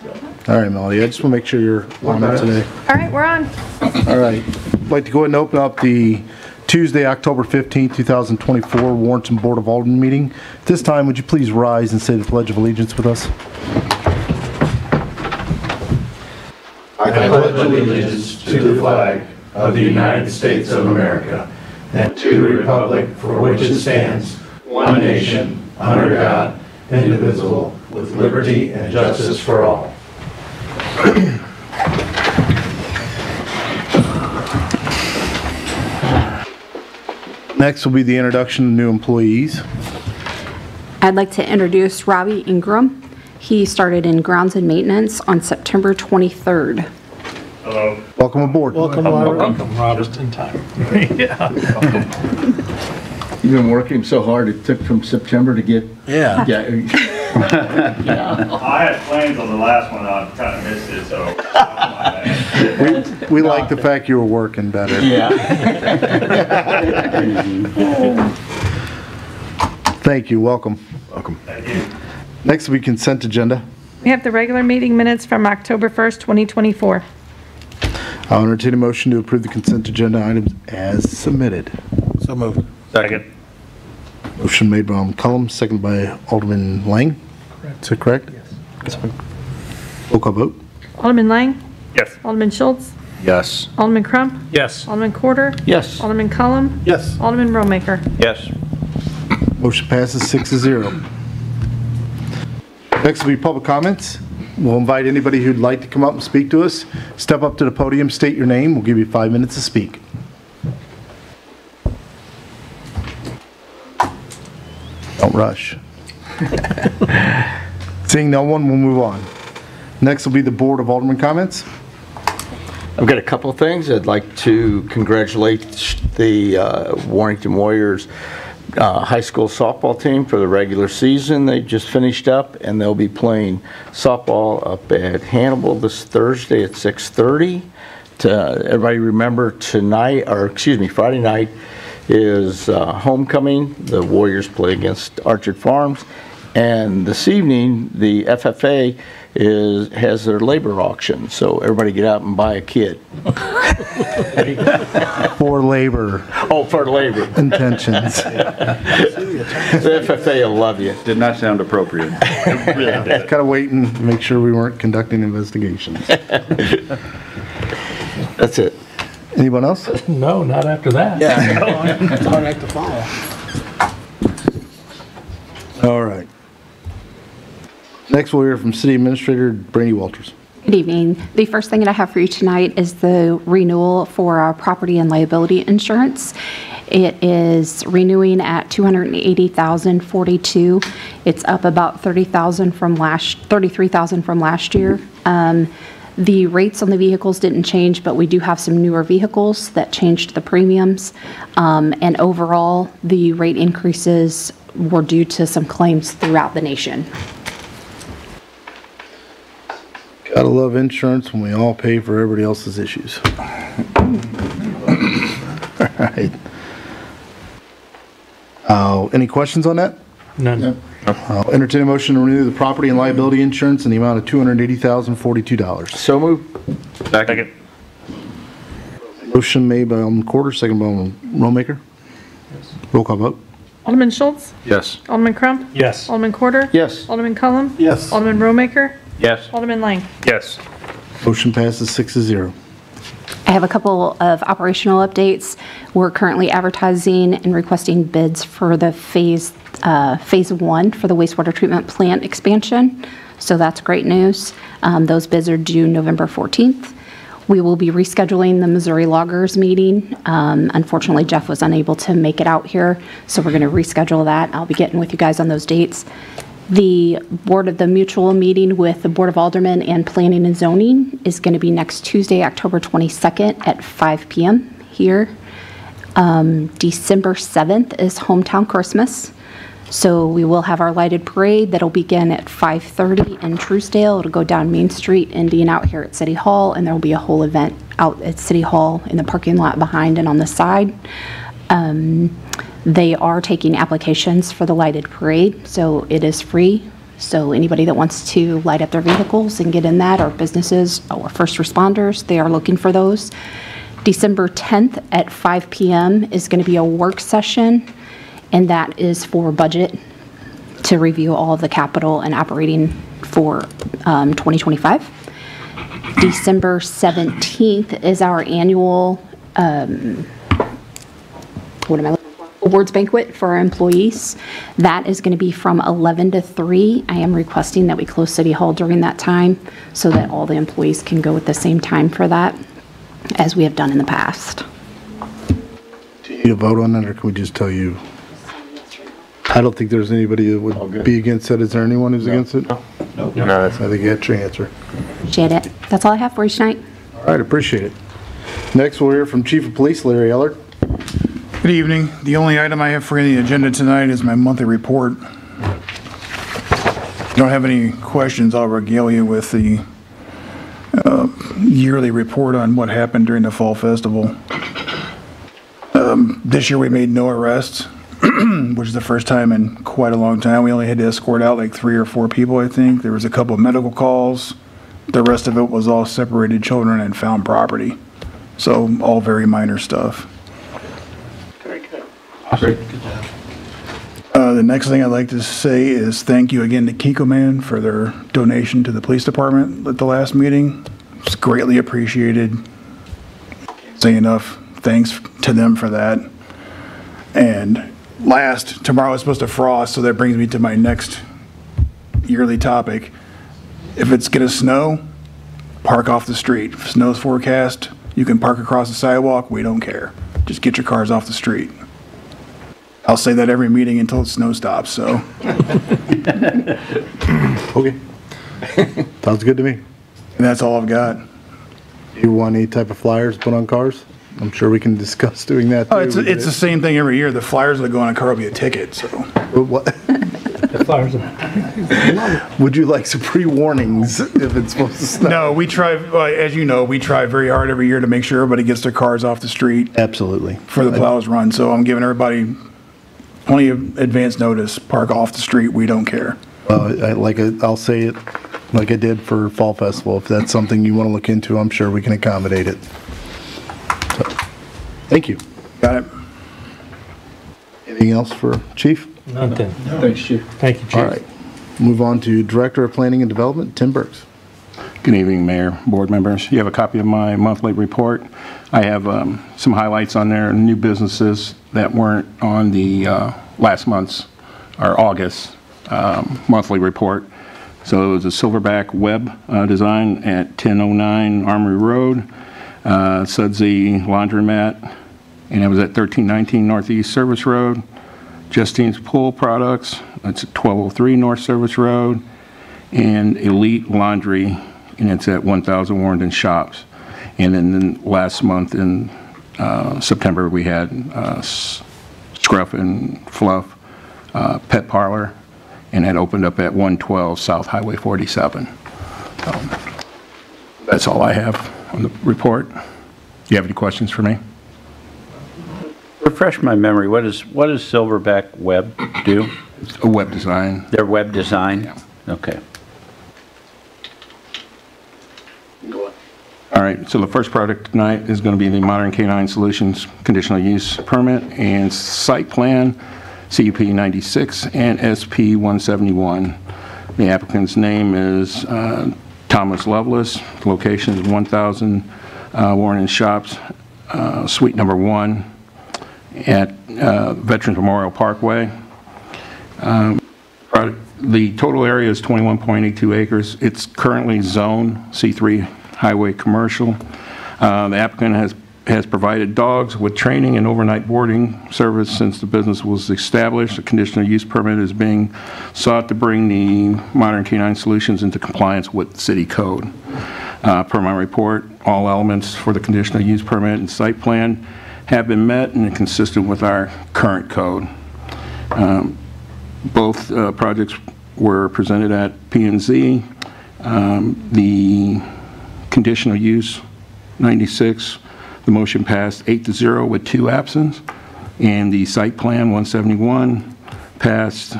All right, Melody, I just want to make sure you're on it today. All right, we're on. All right. I'd like to go ahead and open up the Tuesday, October 15th, 2024 Warrenton Board of Alderman meeting. At this time, would you please rise and say the Pledge of Allegiance with us? I pledge allegiance to the flag of the United States of America and to the republic for which it stands, one nation, under God, indivisible, with liberty and justice for all. Next will be the introduction of new employees. I'd like to introduce Robbie Ingram. He started in grounds and maintenance on September 23rd. Hello. Welcome aboard. Welcome, Robert. Just in time. Yeah. You've been working so hard, it took from September to get... Yeah. Yeah. I had plans on the last one, I kind of missed it, so. We like the fact you were working better. Yeah. Thank you. Welcome. Welcome. Thank you. Next will be consent agenda. We have the regular meeting minutes from October 1st, 2024. I'll entertain a motion to approve the consent agenda items as submitted. So moved. Second. Motion made by Alderman Cullum, seconded by Alderman Lang. Is that correct? Yes. Roll call vote. Alderman Lang? Yes. Alderman Schultz? Yes. Alderman Crump? Yes. Alderman Corder? Yes. Alderman Cullum? Yes. Alderman Romaker? Yes. Motion passes 6-0. Next will be public comments. We'll invite anybody who'd like to come up and speak to us. Step up to the podium, state your name. We'll give you 5 minutes to speak. Don't rush. Seeing no one, we'll move on. Next will be the Board of Alderman comments. I've got a couple of things. I'd like to congratulate the Warrington Warriors high school softball team for the regular season. They just finished up, and they'll be playing softball up at Hannibal this Thursday at 6:30. Everybody remember tonight, or excuse me, Friday night is homecoming. The Warriors play against Archer Farms, and this evening the FFA has their labor auction, so everybody get out and buy a kid. For labor. Oh, for labor. Intentions. The FFA will love you. Did not sound appropriate. Kind of waiting to make sure we weren't conducting investigations. That's it. Anyone else? No, not after that. It's hard act to follow. All right. Next, we'll hear from City Administrator Brandy Walters. Good evening. The first thing that I have for you tonight is the renewal for our property and liability insurance. It is renewing at $280,042. It's up about $33,000 from last year. The rates on the vehicles didn't change, but we do have some newer vehicles that changed the premiums. And overall, the rate increases were due to some claims throughout the nation. Gotta love insurance when we all pay for everybody else's issues. All right. Any questions on that? None. I'll entertain a motion to renew the property and liability insurance in the amount of $280,042. So moved. Second. Motion made by Alderman Corder, second by Alderman Romaker. Roll call vote. Alderman Schultz? Yes. Alderman Crump? Yes. Alderman Corder? Yes. Alderman Cullum? Yes. Alderman Romaker? Yes. Alderman Lang? Yes. Motion passes 6-0. I have a couple of operational updates. We're currently advertising and requesting bids for the phase 1 for the wastewater treatment plant expansion. So that's great news. Those bids are due November 14th. We will be rescheduling the Missouri Loggers meeting. Unfortunately, Jeff was unable to make it out here, so we're going to reschedule that. I'll be getting with you guys on those dates. The mutual meeting with the Board of Aldermen and Planning and Zoning is going to be next Tuesday, October 22nd at 5 p.m. here. December 7th is Hometown Christmas. So we will have our lighted parade that'll begin at 5:30 in Truesdale. It'll go down Main Street, ending out here at City Hall, and there will be a whole event out at City Hall in the parking lot behind and on the side. They are taking applications for the lighted parade, so it is free So anybody that wants to light up their vehicles and get in that, or businesses or first responders, they are looking for those. December 10th at 5 p.m. is going to be a work session, and that is for budget, to review all of the capital and operating for 2025. December 17th is our annual, awards banquet for our employees. That is going to be from 11 to 3. I am requesting that we close City Hall during that time so that all the employees can go at the same time for that, as we have done in the past. Do you need a vote on that, or can we just tell you? I don't think there's anybody that would be against it. Is there anyone who's against it? No, I think you got your answer. Appreciate it. That's all I have for you tonight. All right, appreciate it. Next, we'll hear from Chief of Police Larry Ellard. Good evening. The only item I have for the agenda tonight is my monthly report. If you don't have any questions, I'll regale you with the yearly report on what happened during the Fall Festival. This year we made no arrests, which is the first time in quite a long time. We only had to escort out like 3 or 4 people, I think. There was a couple of medical calls. The rest of it was all separated children and found property. So all very minor stuff. The next thing I'd like to say is thank you again to Kiko Man for their donation to the police department at the last meeting. It's greatly appreciated. Can't say enough thanks to them for that. And last, tomorrow is supposed to frost, so that brings me to my next yearly topic. If it's gonna snow, park off the street. If snow's forecast, you can park across the sidewalk, we don't care. Just get your cars off the street. I'll say that every meeting until the snow stops, so. Okay. Sounds good to me. And that's all I've got. Do you want any type of flyers put on cars? I'm sure we can discuss doing that too. Oh, it's the same thing every year. The flyers that go on a car will be a ticket, so. What? The flowers. Would you like some pre-warnings if it's supposed to snow? No, we try, as you know, we try very hard every year to make sure everybody gets their cars off the street Absolutely. before the plows run. So I'm giving everybody plenty of advance notice, park off the street, we don't care. I'll say it like I did for Fall Festival. If that's something you want to look into, I'm sure we can accommodate it. So, thank you. Got it? Anything else for Chief? Nothing. Thanks, Chief. Thank you, Chief. All right. Move on to Director of Planning and Development, Tim Burks. Good evening, Mayor, board members. You have a copy of my monthly report. I have some highlights on there, new businesses that weren't on the last month's or August monthly report. So it was a Silverback Web design at 1009 Armory Road, Sudsy Laundromat, and it was at 1319 Northeast Service Road. Justine's Pool Products, that's at 1203 North Service Road, and Elite Laundry, and it's at 1000 Warrenton Shops. And then last month in September, we had Scruff and Fluff Pet Parlor, and that opened up at 112 South Highway 47. That's all I have on the report. Do you have any questions for me? Refresh my memory, what does Silverback Web do? A web design. Their web design? Yeah. Okay. All right, so the first product tonight is going to be the Modern Canine Solutions Conditional Use Permit and Site Plan, CUP 96 and SP 171. The applicant's name is Thomas Lovelace. The location is 1000 Warrenton Shops, Suite number 1 at Veterans Memorial Parkway. The total area is 21.82 acres. It's currently zone C3 highway commercial. The applicant has provided dogs with training and overnight boarding service since the business was established. A conditional use permit is being sought to bring the Modern Canine Solutions into compliance with city code. Per my report, all elements for the conditional use permit and site plan have been met and are consistent with our current code. Both projects were presented at P&Z. The conditional use 96, the motion passed 8-0 with 2 absent, and the site plan 171 passed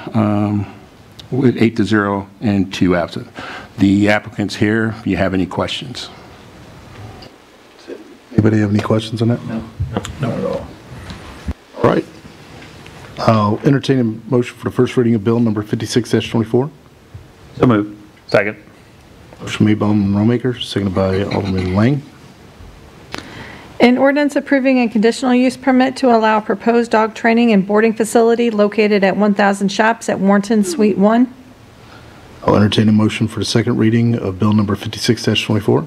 with 8-0 and 2 absent. The applicant's here if you have any questions. Anybody have any questions on that? No. Not at all. All right. I'll entertain a motion for the first reading of bill number 56-24. So moved. Second. Motion made by Alderman Romaker, seconded by Alderman Lang. An ordinance approving a conditional use permit to allow a proposed dog training and boarding facility located at 1,000 Shops at Warrenton, Suite 1. I'll entertain a motion for the second reading of bill number 56-24.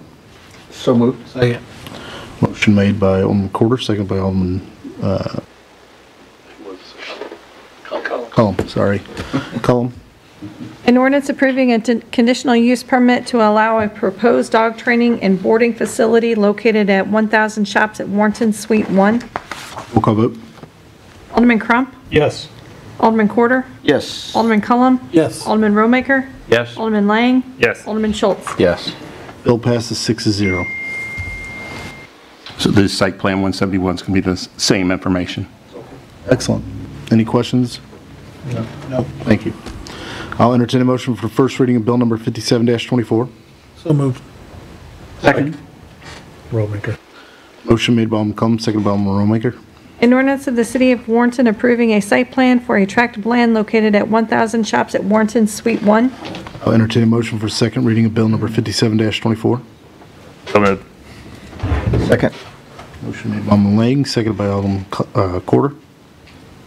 So moved. Second. Motion made by Alderman Corder, seconded by Alderman Cullum, sorry. Cullum. An ordinance approving a conditional use permit to allow a proposed dog training and boarding facility located at 1,000 Shops at Warrenton, Suite 1. Roll call vote. Alderman Crump, Yes. Alderman Corder, Yes. Alderman Cullum, Yes. Alderman Romaker, Yes. Alderman Lang, Yes. Alderman Schultz. Yes. Bill passes 6-0. So this site plan 171 is going to be the same information. Excellent. Any questions? No. Thank you. I'll entertain a motion for the first reading of bill number 57-24. So moved. Second. Rollmaker. Motion made by Alderman Cullum, seconded by Alderman Romaker. An ordinance of the City of Warrenton approving a site plan for a tract of land located at 1,000 Shops at Warrenton, Suite 1. I'll entertain a motion for second reading of bill number 57-24. So moved. Second. Motion made by Alderman Lang, seconded by Alderman Corder.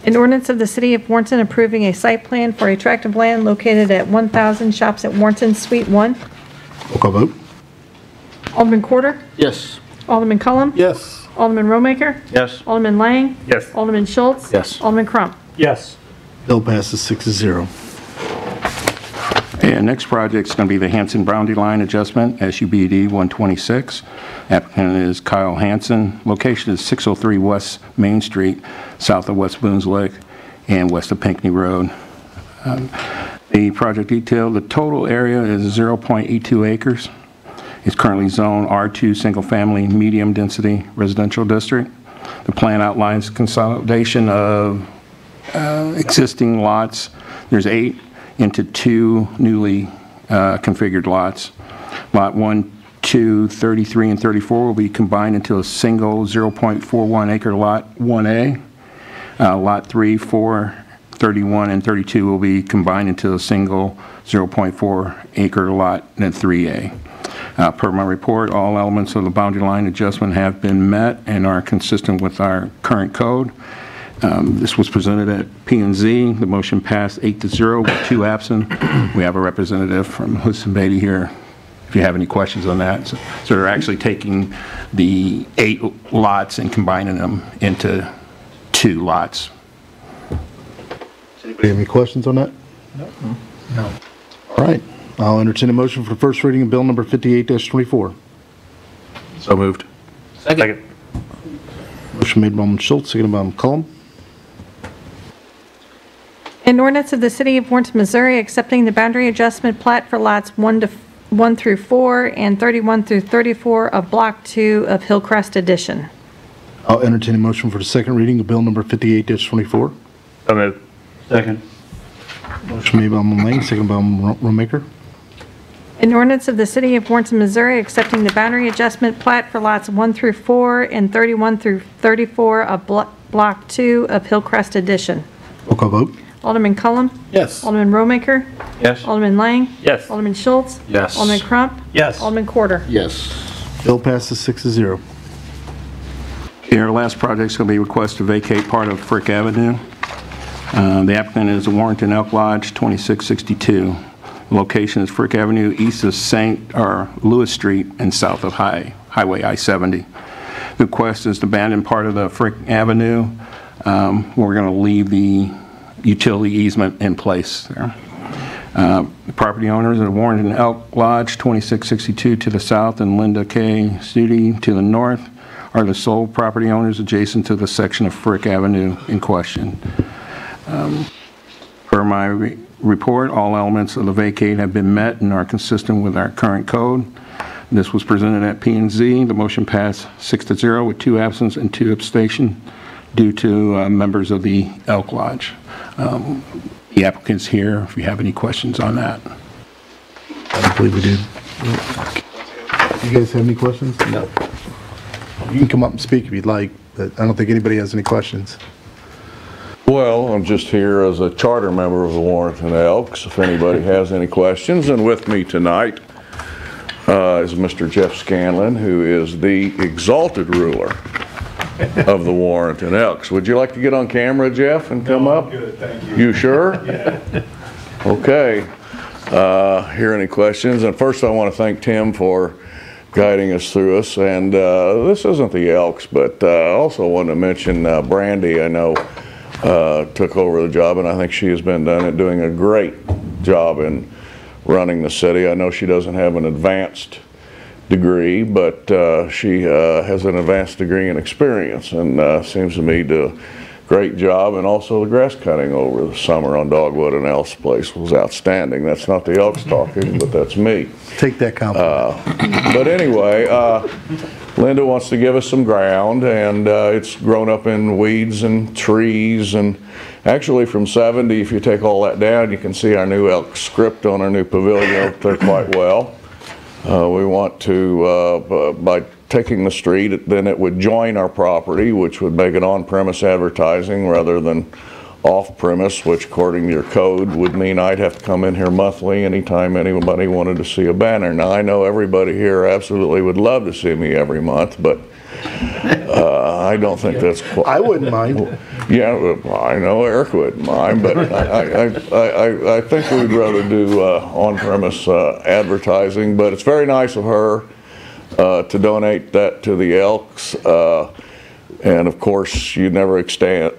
An ordinance of the City of Warrenton approving a site plan for a tract of land located at 1,000 Shops at Warrenton, Suite 1. Roll call vote. Alderman Corder, Yes. Alderman Cullum, Yes. Alderman Romaker, Yes. Alderman Lang, Yes. Alderman Schultz. Yes. Alderman Crump. Yes. Bill passes 6-0. And next project is going to be the Hanson Boundary Line Adjustment, SUBD 126. Applicant is Kyle Hanson. Location is 603 West Main Street, south of West Boone's Lick and west of Pinckney Road. The project detail, the total area is 0.82 acres. It's currently zoned R2 Single Family Medium Density Residential District. The plan outlines consolidation of existing lots. There's 8 into 2 newly configured lots. Lot 1, 2, 33, and 34 will be combined into a single 0.41 acre lot 1A. Lot 3, 4, 31, and 32 will be combined into a single 0.4 acre lot 3A. Per my report, all elements of the boundary line adjustment have been met and are consistent with our current code. This was presented at P&Z. The motion passed 8-0 with 2 absent. We have a representative from Hudson Beatty here if you have any questions on that. So they're actually taking the 8 lots and combining them into 2 lots. Anybody have any questions on that? No. All right. I'll entertain a motion for the first reading of bill number 58-24. So moved. Second. Motion made by Alderman Schultz, seconded by Alderman Cullum. An ordinance of the City of Warrenton, Missouri accepting the boundary adjustment plat for lots 1 through 4 and 31 through 34 of Block 2 of Hillcrest Addition. I'll entertain a motion for the second reading of bill number 58-24. So moved. Second. Motion made by Alderman Lang, seconded by Alderman Romaker. An ordinance of the City of Warrenton, Missouri accepting the boundary adjustment plat for lots 1 through 4 and 31 through 34 of Block 2 of Hillcrest Addition. Roll call vote. Alderman Cullum, Yes. Alderman Romaker, Yes. Alderman Lang, Yes. Alderman Schultz, Yes. Alderman Crump, Yes. Alderman Corder. Yes. Bill passes 6-0. Okay, our last project is going to be a request to vacate part of Frick Avenue. The applicant is Warrenton Elk Lodge, 2662. The location is Frick Avenue, east of Lewis Street and south of Highway I-70. The request is to abandon part of the Frick Avenue. We're going to leave the utility easement in place there. The property owners are Warrenton Elk Lodge, 2662 to the south, and Linda K. Studi to the north are the sole property owners adjacent to the section of Frick Avenue in question. Per my report, all elements of the vacate have been met and are consistent with our current code. This was presented at P&Z. The motion passed 6-0 with 2 absent and 2 abstentions due to members of the Elk Lodge. the applicant's here if you have any questions on that. I don't believe we did. You guys have any questions? No. You can come up and speak if you'd like, but I don't think anybody has any questions. Well, I'm just here as a charter member of the Warrenton Elks, if anybody has any questions. And with me tonight is Mr. Jeff Scanlon, who is the exalted ruler of the Warrenton Elks. Would you like to get on camera, Jeff, and come up? Good, thank you. You sure? Yeah. Okay. Hear any questions? And first I want to thank Tim for guiding us through us. And this isn't the Elks, but I also want to mention Brandy, I know, took over the job, and I think she has been doing a great job in running the city. I know she doesn't have an advanced degree, but she has an advanced degree in experience, and seems to me to great job. And also the grass cutting over the summer on Dogwood and Ellis Place was outstanding. That's not the Elks talking, but that's me. Take that compliment. But anyway, Linda wants to give us some ground, and it's grown up in weeds and trees, and actually from 70, if you take all that down, you can see our new elk script on our new pavilion up there quite well. We want to, by taking the street, then it would join our property, which would make it on-premise advertising rather than off-premise, which according to your code would mean I'd have to come in here monthly anytime anybody wanted to see a banner. Now, I know everybody here absolutely would love to see me every month, but I don't think that's quite... I wouldn't mind. Yeah, I know Eric wouldn't mind, but I think we'd rather do on-premise advertising. But it's very nice of her to donate that to the Elks. And of course, you never extend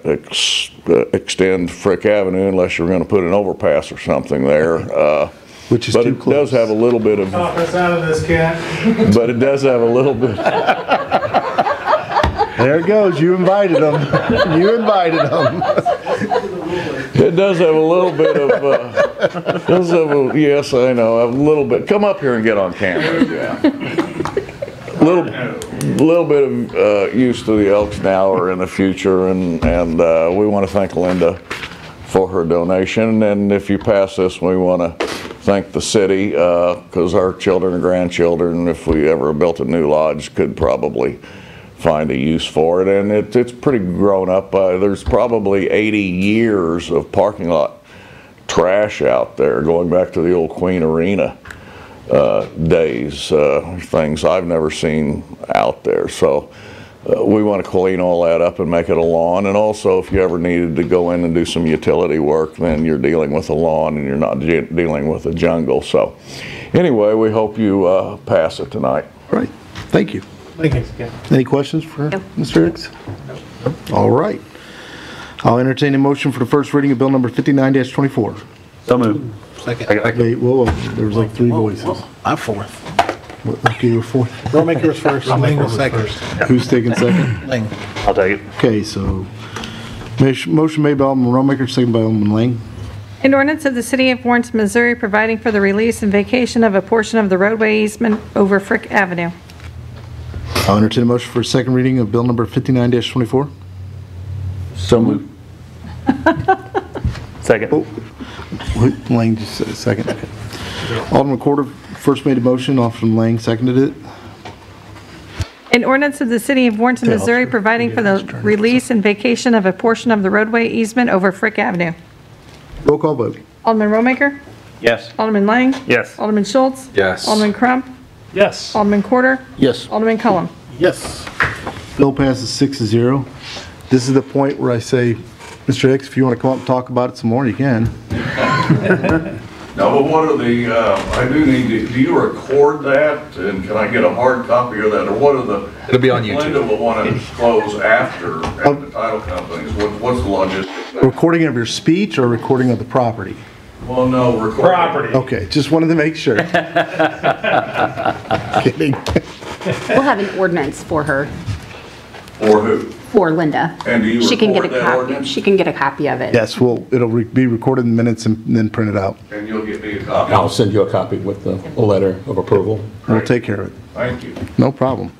Frick Avenue unless you're going to put an overpass or something there. Which is but too it close. does have a little bit of... Talk us out of this, Kent. But it does have a little bit... There it goes. You invited them. You invited them. It does have a little bit of, does have a, yes, I know, a little bit. Come up here and get on camera. Yeah. Little bit of use to the Elks now or in the future, and we want to thank Linda for her donation. And if you pass this, we want to thank the city because our children and grandchildren, if we ever built a new lodge, could probably find a use for it. And it's pretty grown up. There's probably 80 years of parking lot trash out there going back to the old Queen Arena days, things I've never seen out there. So we want to clean all that up and make it a lawn. And also, if you ever needed to go in and do some utility work, then you're dealing with a lawn and you're not dealing with a jungle. So anyway, we hope you pass it tonight. All right. Thank you. Thanks, Kent. Any questions for Mr. Hicks? No. All right. I'll entertain a motion for the first reading of bill number 59-24. So moved. Second. Wait, whoa, there was like three voices. I'm fourth. Okay, you're fourth. Rollmaker's first, Ling was second. Who's taking second? Ling. I'll take it. Okay, so motion made by Alderman Rollmaker, second by Alderman Lang. An ordinance of the City of Warrenton, Missouri, providing for the release and vacation of a portion of the roadway easement over Frick Avenue. I'll entertain a motion for a second reading of bill number 59-24. So moved. Second. Wait, Lang just said a second. Okay. Alderman Corder first made a motion, Alderman Lang seconded it. An ordinance of the City of Warrenton, Missouri, providing for the release and vacation of a portion of the roadway easement over Frick Avenue. Roll call vote. Alderman Rollmaker? Yes. Alderman Lang? Yes. Alderman Schultz? Yes. Alderman Crump? Yes. Alderman Corder? Yes. Alderman Cullum? Yes. Bill passes 6-0. This is the point where I say, Mr. Hicks, if you want to come up and talk about it some more, you can. No, but what are the, I do need to, do you record that? And can I get a hard copy of that? Or what are the? It'll be on YouTube. Linda will want to disclose after the title companies. What's the logistics? Recording of your speech or recording of the property? Well, no, recording. Property. Okay, just wanted to make sure. Kidding. We'll have an ordinance for her, For who? for Linda. And do you She can get a record that copy. ordinance? She can get a copy of it. Yes, well, it'll be recorded in minutes and then printed out. And you'll get me a copy. I'll send you a copy with the letter of approval. We'll take care of it. Thank you. No problem.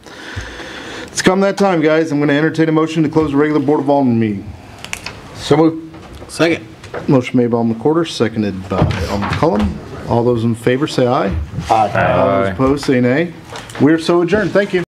It's come that time, guys. I'm going to entertain a motion to close the regular Board of Alderman meeting. So moved. Second. Motion made by Alderman Corder, seconded by Alderman Cullum. All those in favor say aye. Aye. All those opposed say nay. We are so adjourned. Thank you.